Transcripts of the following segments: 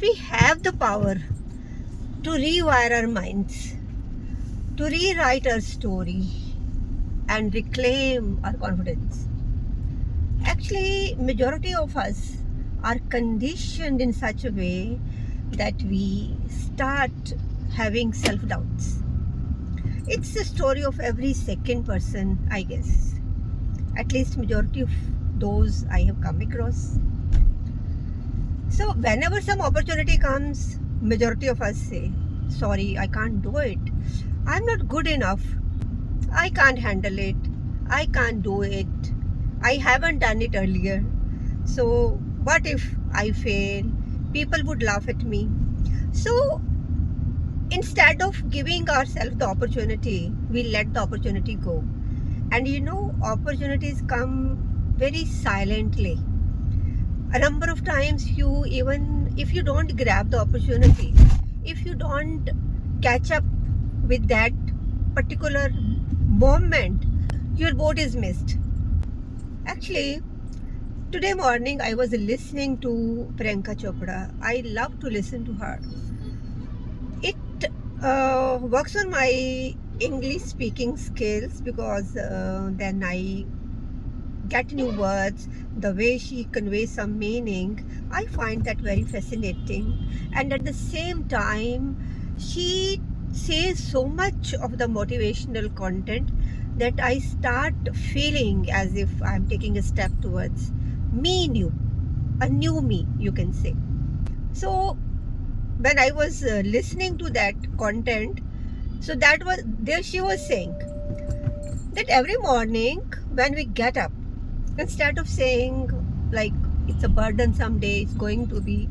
We have the power to rewire our minds, to rewrite our story, and reclaim our confidence. Actually, majority of us are conditioned in such a way that we start having self-doubts. It's the story of every second person, I guess. At least majority of those I have come across. So whenever some opportunity comes, majority of us say, sorry, I can't do it. I'm not good enough. I can't handle it. I can't do it. I haven't done it earlier. So what if I fail? People would laugh at me. So instead of giving ourselves the opportunity, we let the opportunity go. And opportunities come very silently. A number of times, even if you don't grab the opportunity, if you don't catch up with that particular moment, your boat is missed. Actually, today morning I was listening to Priyanka Chopra. I love to listen to her. It works on my English speaking skills because then I get new words, the way she conveys some meaning. I find that very fascinating. And at the same time, she says so much of the motivational content that I start feeling as if I'm taking a step towards a new me, you can say. So when I was listening to that content, so that was there she was saying that every morning when we get up, instead of saying like it's a burdensome day, it's going to be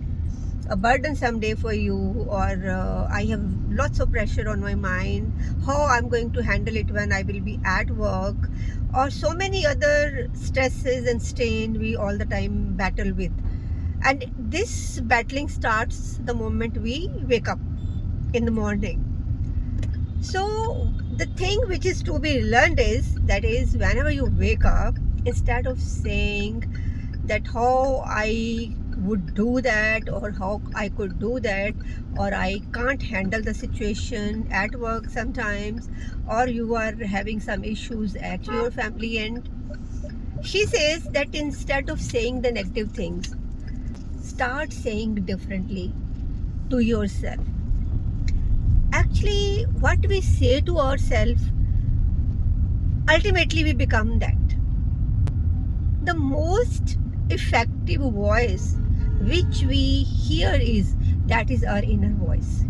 a burdensome day for you, or I have lots of pressure on my mind, how I'm going to handle it when I will be at work, or so many other stresses and strain we all the time battle with. And this battling starts the moment we wake up in the morning. So the thing which is to be learned is that is whenever you wake up, instead of saying that how I would do that or how I could do that, or I can't handle the situation at work sometimes, or you are having some issues at your family end, she says that instead of saying the negative things, start saying differently to yourself. Actually, what we say to ourselves, ultimately we become that. The most effective voice which we hear is our inner voice.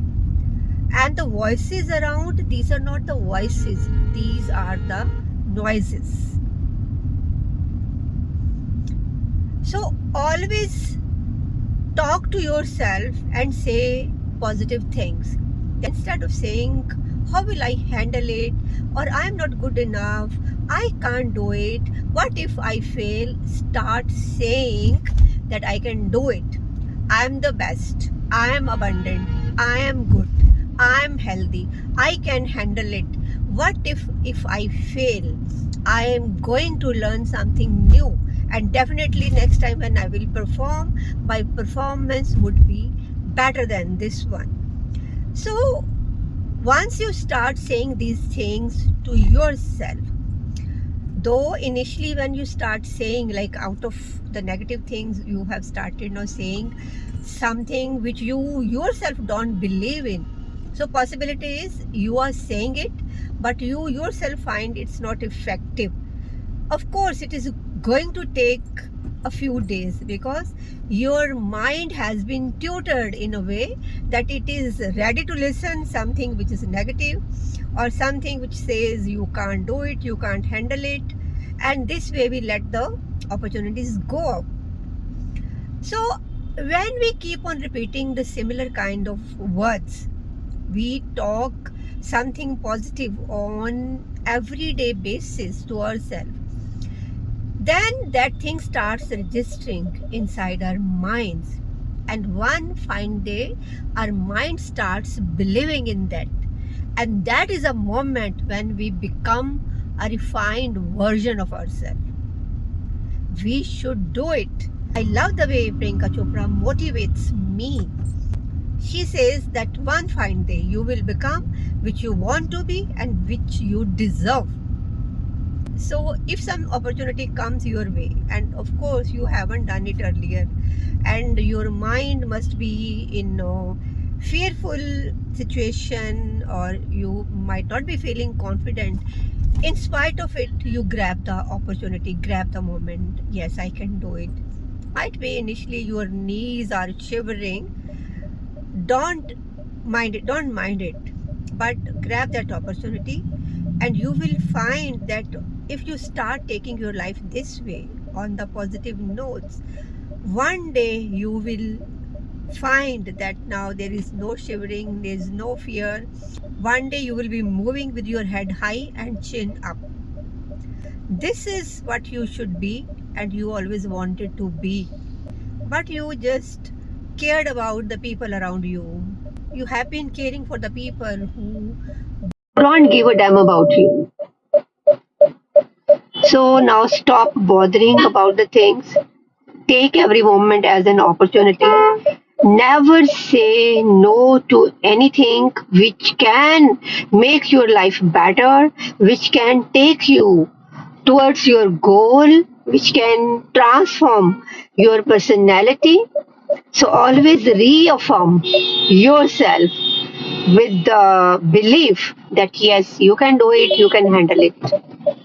And the voices around, these are not the voices, these are the noises. So always talk to yourself and say positive things. Instead of saying, how will I handle it? Or I'm not good enough. I can't do it. What if I fail? Start saying that I can do it. I'm the best. I am abundant. I am good. I am healthy. I can handle it. What if I fail? I am going to learn something new. And definitely next time when I will perform, my performance would be better than this one. So once you start saying these things to yourself, though initially when you start saying, like, out of the negative things, you have started now saying something which you yourself don't believe in. So possibility is you are saying it, but you yourself find it's not effective. Of course, it is going to take a few days because your mind has been tutored in a way that it is ready to listen something which is negative or something which says you can't do it, you can't handle it, and this way we let the opportunities go up. So when we keep on repeating the similar kind of words, we talk something positive on everyday basis to ourselves, then that thing starts registering inside our minds. And one fine day, our mind starts believing in that. And that is a moment when we become a refined version of ourselves. We should do it. I love the way Priyanka Chopra motivates me. She says that one fine day you will become which you want to be and which you deserve. So if some opportunity comes your way, and of course you haven't done it earlier, and your mind must be in a fearful situation, or you might not be feeling confident, in spite of it you grab the opportunity, grab the moment. Yes, I can do it. Might be initially your knees are shivering, don't don't mind it, but grab that opportunity, and you will find that if you start taking your life this way, on the positive notes, one day you will find that now there is no shivering, there is no fear. One day you will be moving with your head high and chin up. This is what you should be, and you always wanted to be, but you just cared about the people around you. You have been caring for the people who don't give a damn about you. So now stop bothering about the things. Take every moment as an opportunity. Never say no to anything which can make your life better, which can take you towards your goal, which can transform your personality. So always reaffirm yourself with the belief that yes, you can do it, you can handle it.